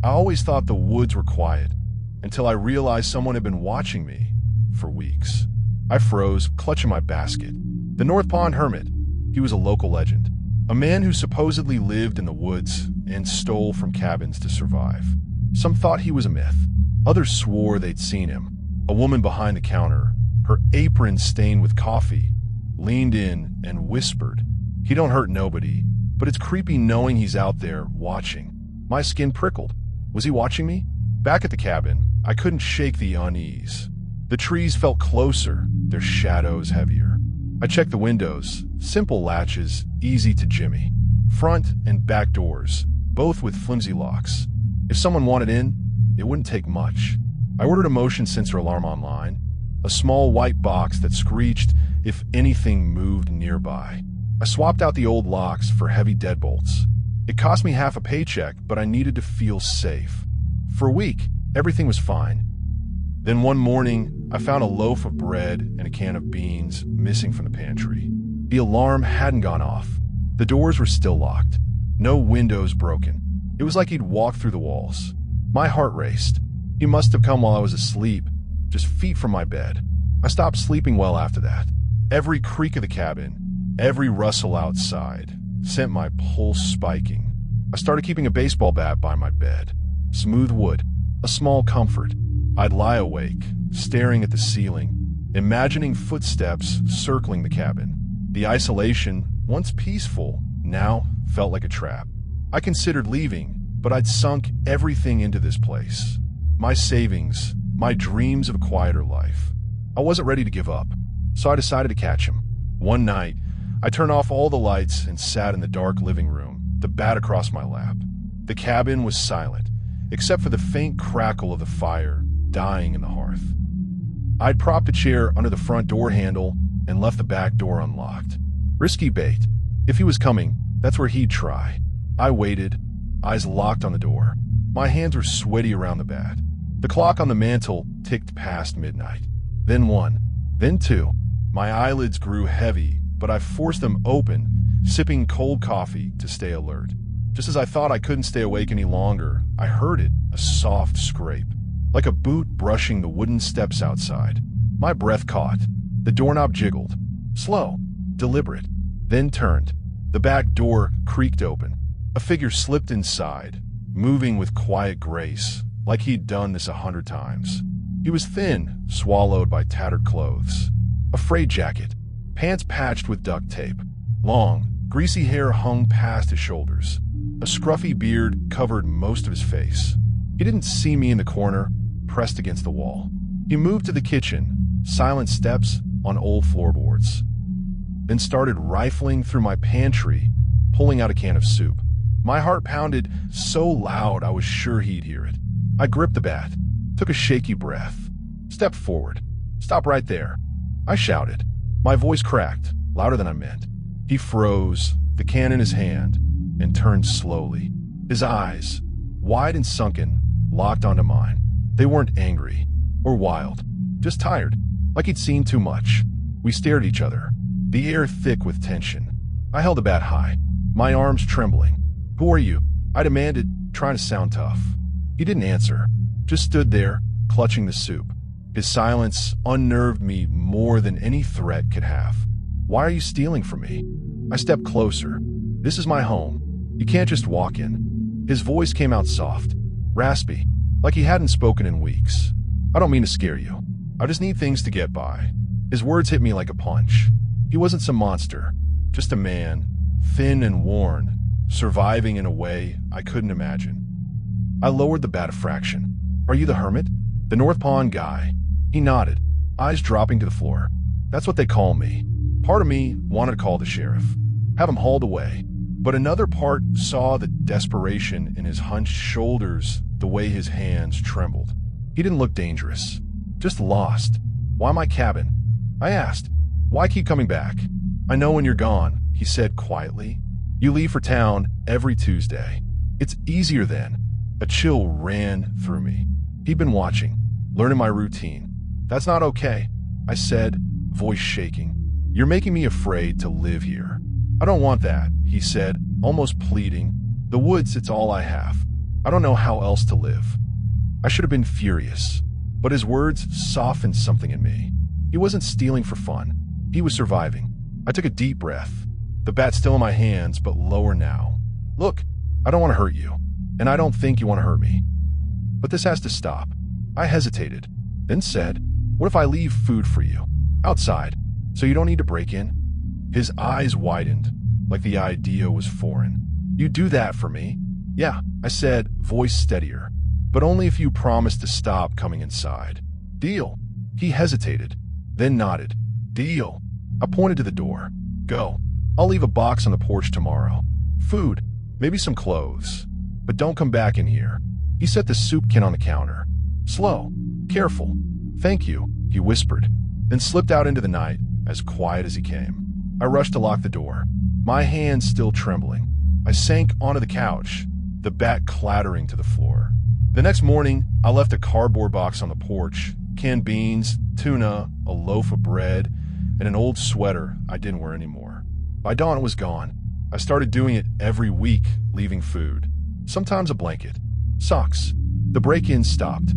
I always thought the woods were quiet, until I realized someone had been watching me for weeks. I froze, clutching my basket. The North Pond Hermit. He was a local legend. A man who supposedly lived in the woods and stole from cabins to survive. Some thought he was a myth. Others swore they'd seen him. A woman behind the counter, her apron stained with coffee, leaned in and whispered, "He don't hurt nobody, but it's creepy knowing he's out there watching." My skin prickled. Was he watching me? Back at the cabin, I couldn't shake the unease. The trees felt closer, their shadows heavier. I checked the windows, simple latches, easy to jimmy. Front and back doors, both with flimsy locks. If someone wanted in, it wouldn't take much. I ordered a motion sensor alarm online, a small white box that screeched if anything moved nearby. I swapped out the old locks for heavy deadbolts. It cost me half a paycheck, but I needed to feel safe. For a week, everything was fine. Then one morning, I found a loaf of bread and a can of beans missing from the pantry. The alarm hadn't gone off. The doors were still locked. No windows broken. It was like he'd walked through the walls. My heart raced. He must have come while I was asleep, just feet from my bed. I stopped sleeping well after that. Every creak of the cabin, every rustle outside, sent my pulse spiking. I started keeping a baseball bat by my bed. Smooth wood, a small comfort. I'd lie awake, staring at the ceiling, imagining footsteps circling the cabin. The isolation, once peaceful, now felt like a trap. I considered leaving, but I'd sunk everything into this place. My savings, my dreams of a quieter life. I wasn't ready to give up, so I decided to catch him. One night, I turned off all the lights and sat in the dark living room, the bat across my lap. The cabin was silent, except for the faint crackle of the fire dying in the hearth. I'd propped a chair under the front door handle and left the back door unlocked. Risky bait. If he was coming, that's where he'd try. I waited, eyes locked on the door. My hands were sweaty around the bat. The clock on the mantel ticked past midnight. Then one, then two. My eyelids grew heavy, but I forced them open, sipping cold coffee to stay alert. Just as I thought I couldn't stay awake any longer, I heard it, a soft scrape, like a boot brushing the wooden steps outside. My breath caught. The doorknob jiggled. Slow, deliberate, then turned. The back door creaked open. A figure slipped inside, moving with quiet grace, like he'd done this 100 times. He was thin, swallowed by tattered clothes. A frayed jacket, pants patched with duct tape. Long, greasy hair hung past his shoulders. A scruffy beard covered most of his face. He didn't see me in the corner, pressed against the wall. He moved to the kitchen, silent steps on old floorboards. Then started rifling through my pantry, pulling out a can of soup. My heart pounded so loud I was sure he'd hear it. I gripped the bat, took a shaky breath, stepped forward. "Stop right there," I shouted. My voice cracked, louder than I meant. He froze, the can in his hand, and turned slowly. His eyes, wide and sunken, locked onto mine. They weren't angry or wild, just tired, like he'd seen too much. We stared at each other, the air thick with tension. I held the bat high, my arms trembling. "Who are you?" I demanded, trying to sound tough. He didn't answer, just stood there, clutching the soup. His silence unnerved me more than any threat could have. "Why are you stealing from me?" I stepped closer. "This is my home. You can't just walk in." His voice came out soft, raspy, like he hadn't spoken in weeks. "I don't mean to scare you. I just need things to get by." His words hit me like a punch. He wasn't some monster, just a man, thin and worn, surviving in a way I couldn't imagine. I lowered the bat a fraction. "Are you the Hermit? The North Pond guy?" He nodded, eyes dropping to the floor. "That's what they call me." Part of me wanted to call the sheriff, have him hauled away, but another part saw the desperation in his hunched shoulders, the way his hands trembled. He didn't look dangerous, just lost. "Why my cabin?" I asked. "Why keep coming back?" "I know when you're gone," he said quietly. "You leave for town every Tuesday. It's easier then." A chill ran through me. He'd been watching, learning my routine. "That's not okay," I said, voice shaking. "You're making me afraid to live here." "I don't want that," he said, almost pleading. "The woods, it's all I have." I don't know how else to live. I should have been furious, but his words softened something in me. He wasn't stealing for fun. He was surviving. I took a deep breath, the bat still in my hands, but lower now. Look, I don't want to hurt you, and I don't think you want to hurt me. But this has to stop. I hesitated, then said, what if I leave food for you, outside, so you don't need to break in? His eyes widened, like the idea was foreign. You do that for me? Yeah, I said, voice steadier, but only if you promise to stop coming inside. Deal. He hesitated, then nodded. Deal. I pointed to the door. Go. I'll leave a box on the porch tomorrow. Food, maybe some clothes, but don't come back in here. He set the soup can on the counter. Slow, careful. Thank you, he whispered, then slipped out into the night, as quiet as he came. I rushed to lock the door, my hands still trembling. I sank onto the couch, the bat clattering to the floor. The next morning, I left a cardboard box on the porch, canned beans, tuna, a loaf of bread, and an old sweater I didn't wear anymore. By dawn, it was gone. I started doing it every week, leaving food. Sometimes a blanket. Socks. The break-in stopped.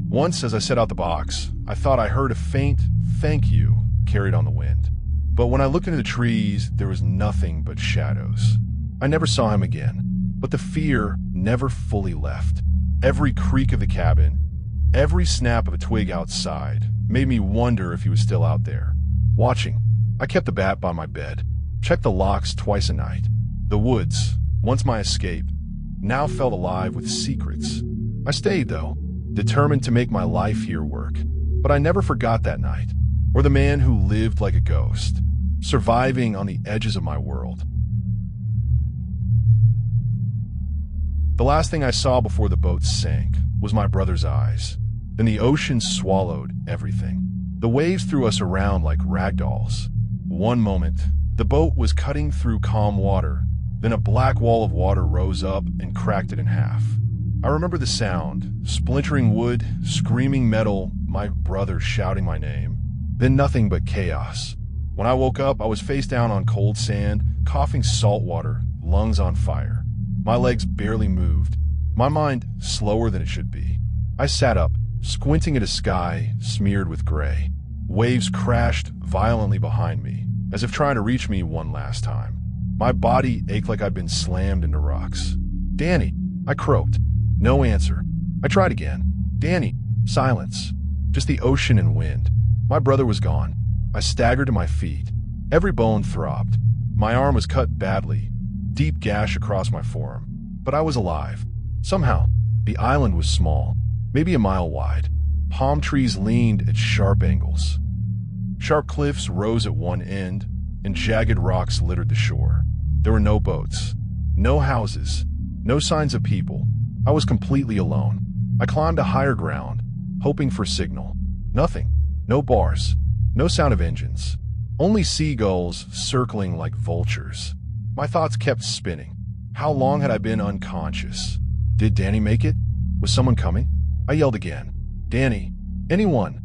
Once, as I set out the box, I thought I heard a faint thank you carried on the wind. But when I looked into the trees, there was nothing but shadows. I never saw him again, but the fear never fully left. Every creak of the cabin, every snap of a twig outside, made me wonder if he was still out there, watching. I kept the bat by my bed, checked the locks twice a night. The woods, once my escape, now felt alive with secrets. I stayed, though, determined to make my life here work. But I never forgot that night, or the man who lived like a ghost, surviving on the edges of my world. The last thing I saw before the boat sank was my brother's eyes. Then the ocean swallowed everything. The waves threw us around like rag dolls. One moment, the boat was cutting through calm water. Then a black wall of water rose up and cracked it in half. I remember the sound, splintering wood, screaming metal, my brother shouting my name. Then nothing but chaos. When I woke up, I was face down on cold sand, coughing salt water, lungs on fire. My legs barely moved, my mind slower than it should be. I sat up, squinting at a sky smeared with gray. Waves crashed violently behind me, as if trying to reach me one last time. My body ached like I'd been slammed into rocks. Danny, I croaked. No answer. I tried again. Danny, silence. Just the ocean and wind. My brother was gone. I staggered to my feet. Every bone throbbed. My arm was cut badly, deep gash across my forearm. But I was alive. Somehow, the island was small, maybe a mile wide. Palm trees leaned at sharp angles. Sharp cliffs rose at one end, and jagged rocks littered the shore. There were no boats, no houses, no signs of people. I was completely alone. I climbed to higher ground, hoping for signal. Nothing. No bars. No sound of engines. Only seagulls circling like vultures. My thoughts kept spinning. How long had I been unconscious? Did Danny make it? Was someone coming? I yelled again. Danny. Anyone.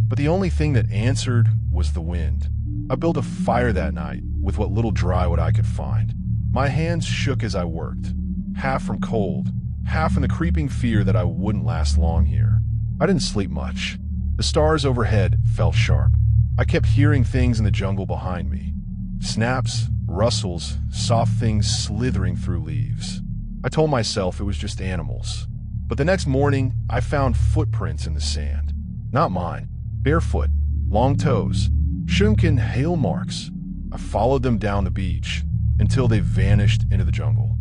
But the only thing that answered was the wind. I built a fire that night with what little dry wood I could find. My hands shook as I worked, half from cold, half in the creeping fear that I wouldn't last long here. I didn't sleep much. The stars overhead fell sharp. I kept hearing things in the jungle behind me. Snaps, rustles, soft things slithering through leaves. I told myself it was just animals. But the next morning, I found footprints in the sand. Not mine. Barefoot, long toes, Shumkin hail marks. I followed them down the beach until they vanished into the jungle.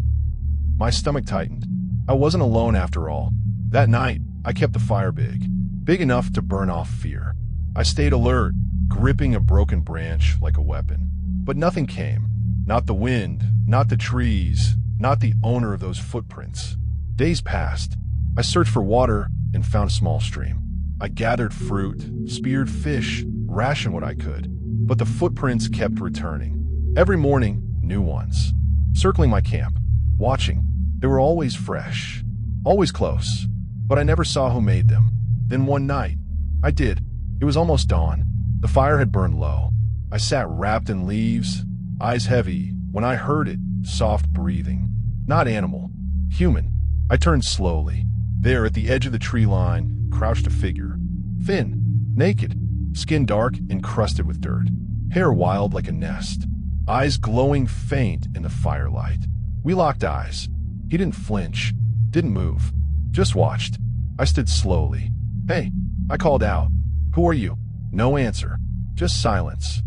My stomach tightened. I wasn't alone after all. That night, I kept the fire big enough to burn off fear. I stayed alert, gripping a broken branch like a weapon. But nothing came. Not the wind, not the trees, not the owner of those footprints. Days passed. I searched for water and found a small stream. I gathered fruit, speared fish, rationed what I could. But the footprints kept returning. Every morning, new ones. Circling my camp, watching. They were always fresh, always close. But I never saw who made them. Then one night, I did. It was almost dawn. The fire had burned low. I sat wrapped in leaves, eyes heavy, when I heard it, soft breathing. Not animal, human. I turned slowly. There, at the edge of the tree line, crouched a figure. Thin, naked, skin dark, encrusted with dirt. Hair wild like a nest. Eyes glowing faint in the firelight. We locked eyes. He didn't flinch, didn't move, just watched. I stood slowly. "Hey," I called out. "Who are you?" No answer, just silence.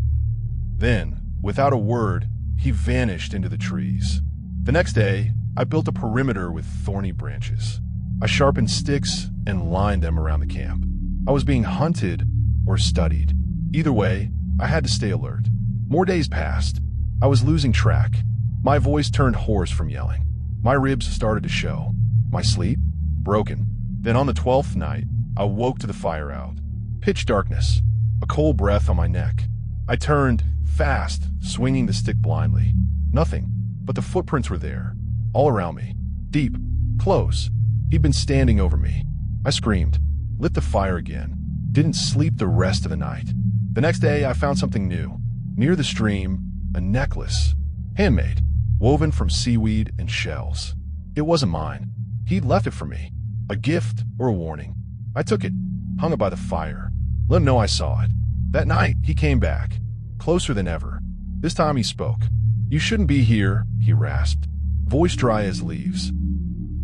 Then, without a word, he vanished into the trees. The next day, I built a perimeter with thorny branches. I sharpened sticks and lined them around the camp. I was being hunted or studied. Either way, I had to stay alert. More days passed. I was losing track. My voice turned hoarse from yelling. My ribs started to show. My sleep? Broken. Then on the 12th night, I woke to the fire out. Pitch darkness. A cold breath on my neck. I turned, fast, swinging the stick blindly. Nothing, but the footprints were there. All around me. Deep. Close. He'd been standing over me. I screamed. Lit the fire again. Didn't sleep the rest of the night. The next day, I found something new. Near the stream, a necklace. Handmade. Woven from seaweed and shells. It wasn't mine. He'd left it for me. A gift or a warning. I took it, hung it by the fire. Let him know I saw it. That night, he came back. Closer than ever. This time he spoke. "You shouldn't be here," he rasped. Voice dry as leaves.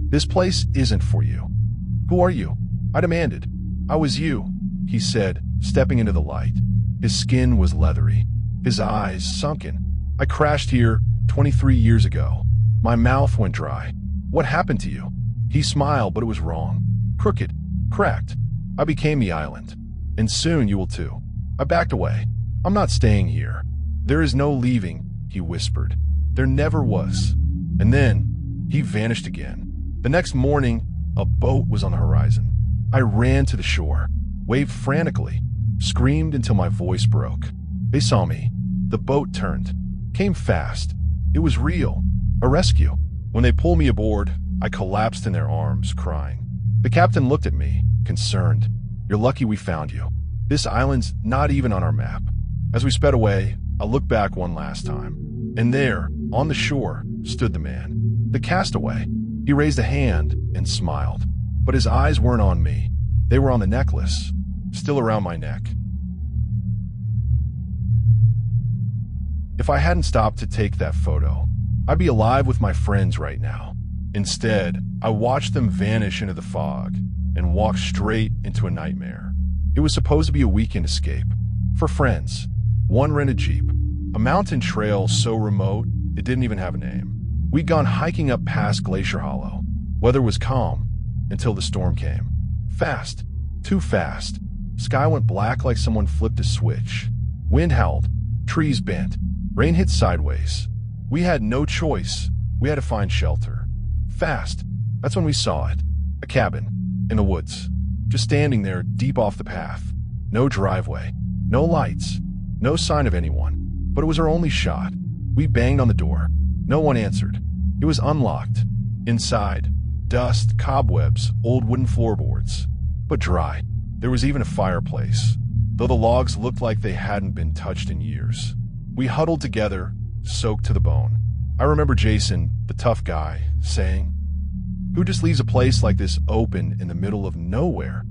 "This place isn't for you." "Who are you?" I demanded. "I was you," he said, stepping into the light. His skin was leathery. His eyes sunken. "I crashed here 23 years ago." My mouth went dry. "What happened to you?" He smiled, but it was wrong. Crooked. Cracked. "I became the island. And soon you will too." I backed away. "I'm not staying here." "There is no leaving," he whispered. "There never was." And then, he vanished again. The next morning, a boat was on the horizon. I ran to the shore, waved frantically, screamed until my voice broke. They saw me. The boat turned. Came fast. It was real. A rescue. When they pulled me aboard, I collapsed in their arms, crying. The captain looked at me, concerned. "You're lucky we found you. This island's not even on our map." As we sped away, I looked back one last time. And there, on the shore, stood the man. The castaway. He raised a hand and smiled. But his eyes weren't on me. They were on the necklace, still around my neck. If I hadn't stopped to take that photo, I'd be alive with my friends right now. Instead, I watched them vanish into the fog and walked straight into a nightmare. It was supposed to be a weekend escape. For friends. One rented Jeep. A mountain trail so remote, it didn't even have a name. We'd gone hiking up past Glacier Hollow. Weather was calm until the storm came. Fast. Too fast. Sky went black like someone flipped a switch. Wind howled. Trees bent. Rain hit sideways. We had no choice. We had to find shelter. Fast. That's when we saw it. A cabin. In the woods. Just standing there deep off the path. No driveway. No lights. No sign of anyone. But it was our only shot. We banged on the door. No one answered. It was unlocked. Inside, dust, cobwebs, old wooden floorboards. But dry. There was even a fireplace, though the logs looked like they hadn't been touched in years. We huddled together, soaked to the bone. I remember Jason, the tough guy, saying, "Who just leaves a place like this open in the middle of nowhere?"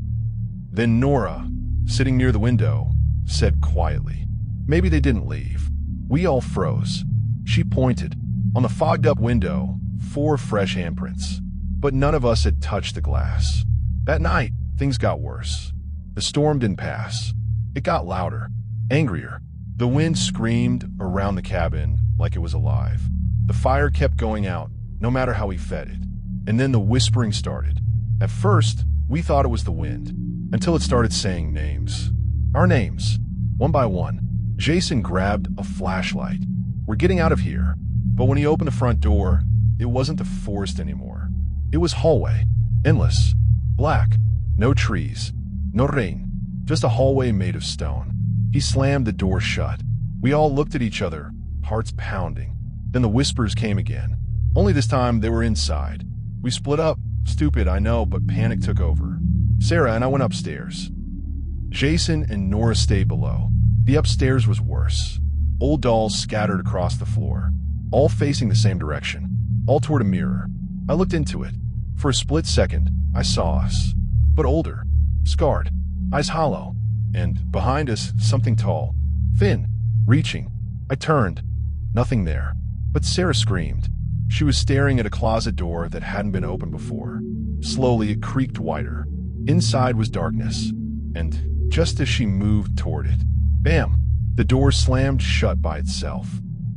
Then Nora, sitting near the window, said quietly, "Maybe they didn't leave." We all froze. She pointed. On the fogged-up window, 4 fresh handprints. But none of us had touched the glass. That night, things got worse. The storm didn't pass. It got louder, angrier. The wind screamed around the cabin like it was alive. The fire kept going out, no matter how we fed it. And then the whispering started. At first, we thought it was the wind, until it started saying names. Our names, one by one. Jason grabbed a flashlight. "We're getting out of here." But when he opened the front door, it wasn't the forest anymore. It was hallway, endless, black, no trees, no rain, just a hallway made of stone. He slammed the door shut. We all looked at each other, hearts pounding. Then the whispers came again. Only this time they were inside. We split up. Stupid, I know, but panic took over. Sarah and I went upstairs. Jason and Nora stayed below. The upstairs was worse. Old dolls scattered across the floor, all facing the same direction, all toward a mirror. I looked into it. For a split second, I saw us, but older, scarred, eyes hollow, and behind us, something tall, thin, reaching. I turned. Nothing there. But Sarah screamed. She was staring at a closet door that hadn't been opened before. Slowly, it creaked wider. Inside was darkness, and just as she moved toward it, bam! The door slammed shut by itself.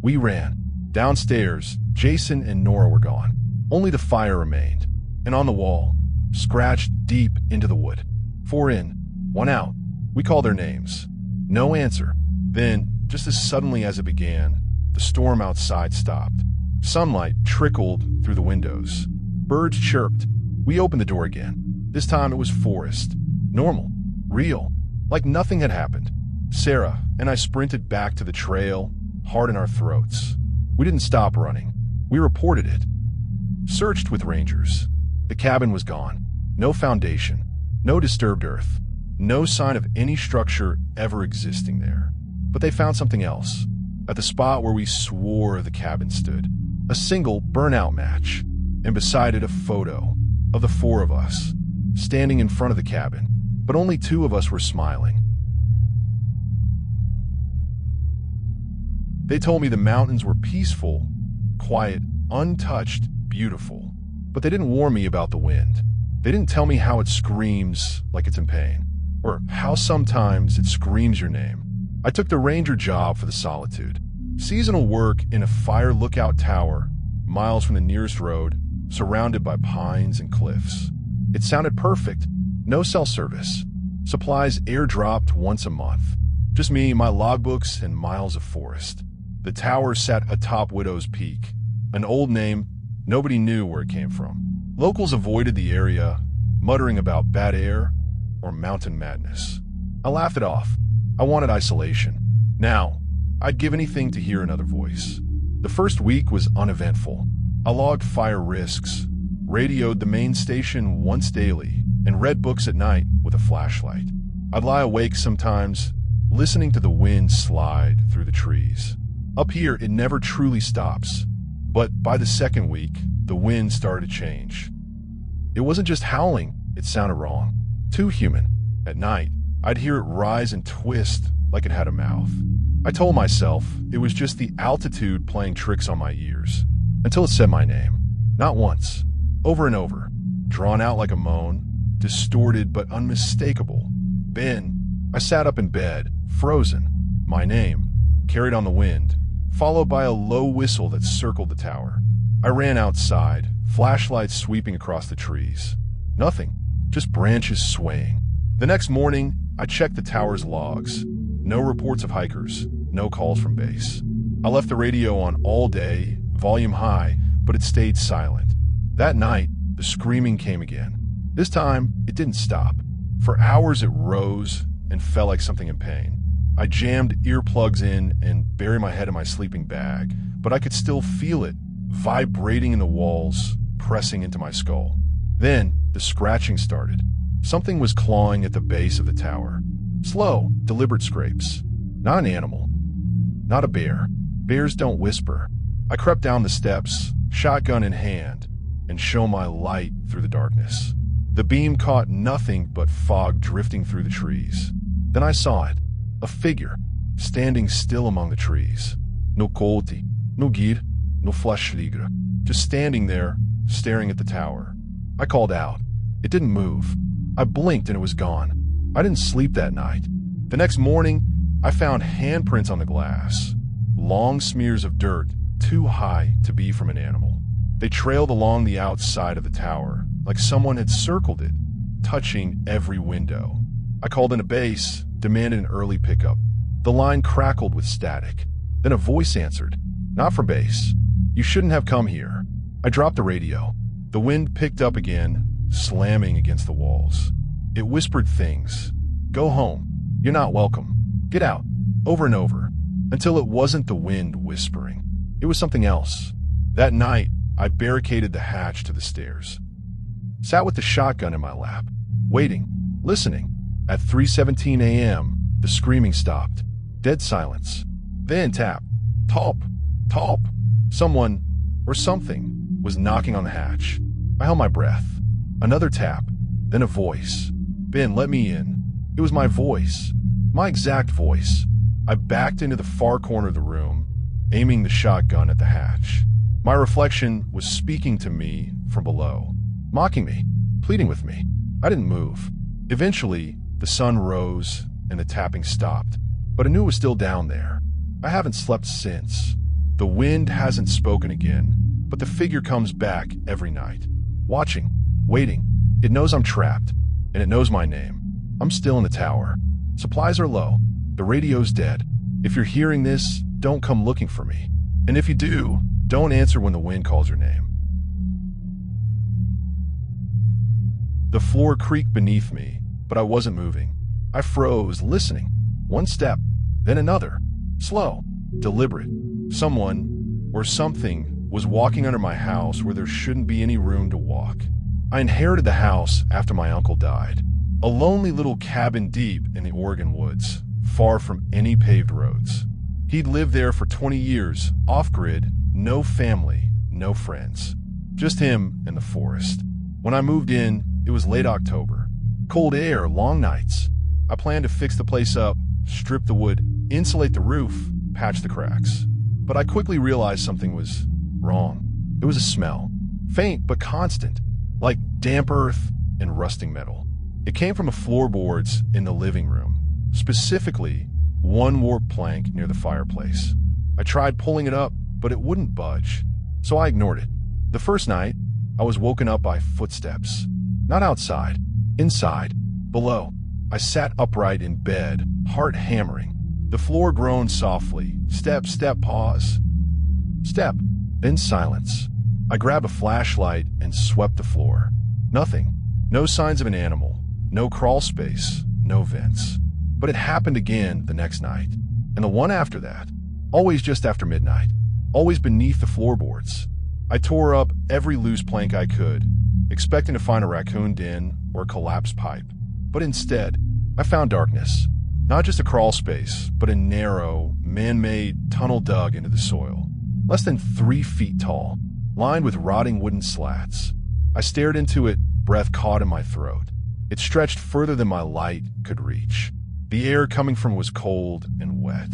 We ran. Downstairs, Jason and Nora were gone. Only the fire remained. And on the wall, scratched deep into the wood. 4 in, 1 out. We called their names. No answer. Then, just as suddenly as it began, the storm outside stopped. Sunlight trickled through the windows. Birds chirped. We opened the door again. This time it was forest. Normal. Real. Like nothing had happened. Sarah and I sprinted back to the trail, heart in our throats. We didn't stop running. We reported it. Searched with rangers. The cabin was gone. No foundation. No disturbed earth. No sign of any structure ever existing there. But they found something else. At the spot where we swore the cabin stood. A single burnout match. And beside it a photo of the 4 of us, standing in front of the cabin. But only 2 of us were smiling. They told me the mountains were peaceful, quiet, untouched, beautiful. But they didn't warn me about the wind. They didn't tell me how it screams like it's in pain, or how sometimes it screams your name. I took the ranger job for the solitude. Seasonal work in a fire lookout tower, miles from the nearest road, surrounded by pines and cliffs. It sounded perfect. No cell service. Supplies airdropped once a month. Just me, my logbooks, and miles of forest. The tower sat atop Widow's Peak. An old name, nobody knew where it came from. Locals avoided the area, muttering about bad air or mountain madness. I laughed it off. I wanted isolation. Now, I'd give anything to hear another voice. The first week was uneventful. I logged fire risks, radioed the main station once daily, and read books at night with a flashlight. I'd lie awake sometimes, listening to the wind slide through the trees. Up here, it never truly stops. But by the second week, the wind started to change. It wasn't just howling, it sounded wrong. Too human. At night, I'd hear it rise and twist like it had a mouth. I told myself it was just the altitude playing tricks on my ears. Until it said my name. Not once. Over and over. Drawn out like a moan. Distorted but unmistakable. Ben. I sat up in bed, frozen. My name. Carried on the wind. Followed by a low whistle that circled the tower. I ran outside, flashlights sweeping across the trees. Nothing. Just branches swaying. The next morning, I checked the tower's logs. No reports of hikers. No calls from base. I left the radio on all day, volume high, but it stayed silent. That night, the screaming came again. This time, it didn't stop. For hours it rose and felt like something in pain. I jammed earplugs in and buried my head in my sleeping bag, but I could still feel it, vibrating in the walls, pressing into my skull. Then, the scratching started. Something was clawing at the base of the tower. Slow, deliberate scrapes. Not an animal. Not a bear. Bears don't whisper. I crept down the steps, shotgun in hand, and shone my light through the darkness. The beam caught nothing but fog drifting through the trees. Then I saw it. A figure, standing still among the trees. No colti, no gir, no flashligra. Just standing there, staring at the tower. I called out. It didn't move. I blinked and it was gone. I didn't sleep that night. The next morning, I found handprints on the glass. Long smears of dirt, too high to be from an animal. They trailed along the outside of the tower, like someone had circled it, touching every window. I called in a base, demanded an early pickup. The line crackled with static. Then a voice answered. Not from base. You shouldn't have come here. I dropped the radio. The wind picked up again, slamming against the walls. It whispered things. Go home. You're not welcome. Get out. Over and over. Until it wasn't the wind whispering. It was something else. That night, I barricaded the hatch to the stairs. Sat with the shotgun in my lap, waiting, listening. At 3:17 a.m., the screaming stopped. Dead silence. Then tap. Talp. Talp. Someone, or something, was knocking on the hatch. I held my breath. Another tap, then a voice. "Ben, let me in." It was my voice. My exact voice. I backed into the far corner of the room, aiming the shotgun at the hatch. My reflection was speaking to me from below, mocking me, pleading with me. I didn't move. Eventually, the sun rose and the tapping stopped, but I knew it was still down there. I haven't slept since. The wind hasn't spoken again, but the figure comes back every night. Watching, waiting. It knows I'm trapped, and it knows my name. I'm still in the tower. Supplies are low. The radio's dead. If you're hearing this, don't come looking for me. And if you do, don't answer when the wind calls your name. The floor creaked beneath me, but I wasn't moving. I froze, listening. One step, then another. Slow, deliberate. Someone, or something, was walking under my house where there shouldn't be any room to walk. I inherited the house after my uncle died. A lonely little cabin deep in the Oregon woods, far from any paved roads. He'd lived there for 20 years, off-grid, no family, no friends. Just him and the forest. When I moved in, it was late October. Cold air, long nights. I planned to fix the place up, strip the wood, insulate the roof, patch the cracks. But I quickly realized something was wrong. It was a smell. Faint but constant, like damp earth and rusting metal. It came from the floorboards in the living room, specifically one warped plank near the fireplace. I tried pulling it up, but it wouldn't budge, so I ignored it. The first night, I was woken up by footsteps. Not outside, inside, below. I sat upright in bed, heart hammering. The floor groaned softly. Step, step, pause. Step, then silence. I grabbed a flashlight and swept the floor. Nothing. No signs of an animal. No crawl space. No vents. But it happened again the next night. And the one after that. Always just after midnight. Always beneath the floorboards. I tore up every loose plank I could, expecting to find a raccoon den or a collapsed pipe. But instead, I found darkness. Not just a crawl space, but a narrow, man-made tunnel dug into the soil. Less than 3 feet tall, lined with rotting wooden slats. I stared into it, breath caught in my throat. It stretched further than my light could reach. The air coming from it was cold and wet.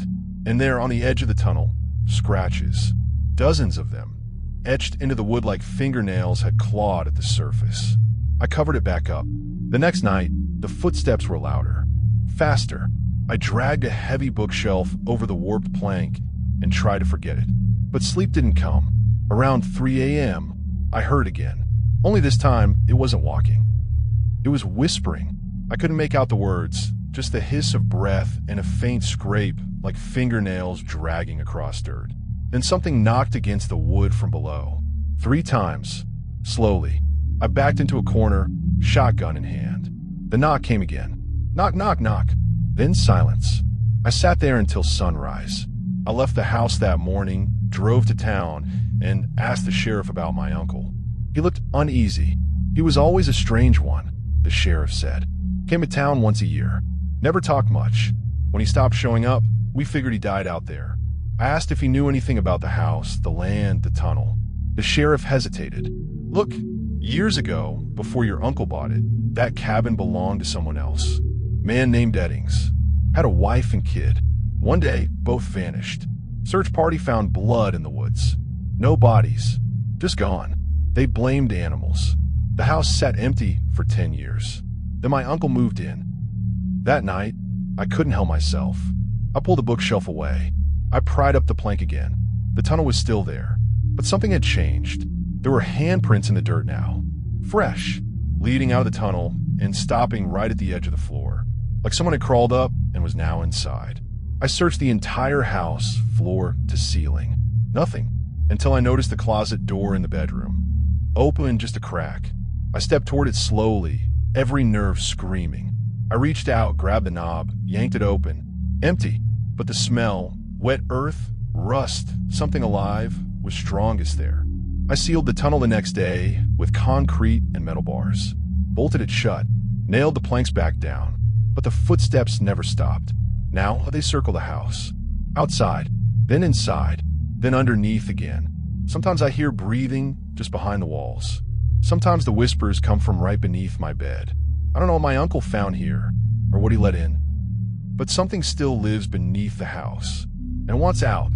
And there, on the edge of the tunnel, scratches. Dozens of them, etched into the wood like fingernails, had clawed at the surface. I covered it back up. The next night, the footsteps were louder, faster. I dragged a heavy bookshelf over the warped plank and tried to forget it. But sleep didn't come. Around 3 a.m., I heard again. Only this time, it wasn't walking. It was whispering. I couldn't make out the words, just the hiss of breath and a faint scrape like fingernails dragging across dirt. Then something knocked against the wood from below. 3 times. Slowly. I backed into a corner, shotgun in hand. The knock came again. Knock, knock, knock. Then silence. I sat there until sunrise. I left the house that morning, drove to town, and asked the sheriff about my uncle. He looked uneasy. He was always a strange one, the sheriff said. Came to town once a year. Never talked much. When he stopped showing up, we figured he died out there. I asked if he knew anything about the house, the land, the tunnel. The sheriff hesitated. Look, years ago, before your uncle bought it, that cabin belonged to someone else. Man named Eddings. Had a wife and kid. One day, both vanished. Search party found blood in the woods. No bodies. Just gone. They blamed animals. The house sat empty for 10 years. Then my uncle moved in. That night, I couldn't help myself. I pulled the bookshelf away. I pried up the plank again. The tunnel was still there, but something had changed. There were handprints in the dirt now. Fresh, leading out of the tunnel and stopping right at the edge of the floor. Like someone had crawled up and was now inside. I searched the entire house, floor to ceiling. Nothing, until I noticed the closet door in the bedroom. Open just a crack. I stepped toward it slowly, every nerve screaming. I reached out, grabbed the knob, yanked it open. Empty, but the smell, wet earth, rust, something alive, was strongest there. I sealed the tunnel the next day with concrete and metal bars. Bolted it shut, nailed the planks back down. But the footsteps never stopped. Now they circle the house. Outside, then inside, then underneath again. Sometimes I hear breathing just behind the walls. Sometimes the whispers come from right beneath my bed. I don't know what my uncle found here, or what he let in. But something still lives beneath the house, and wants out.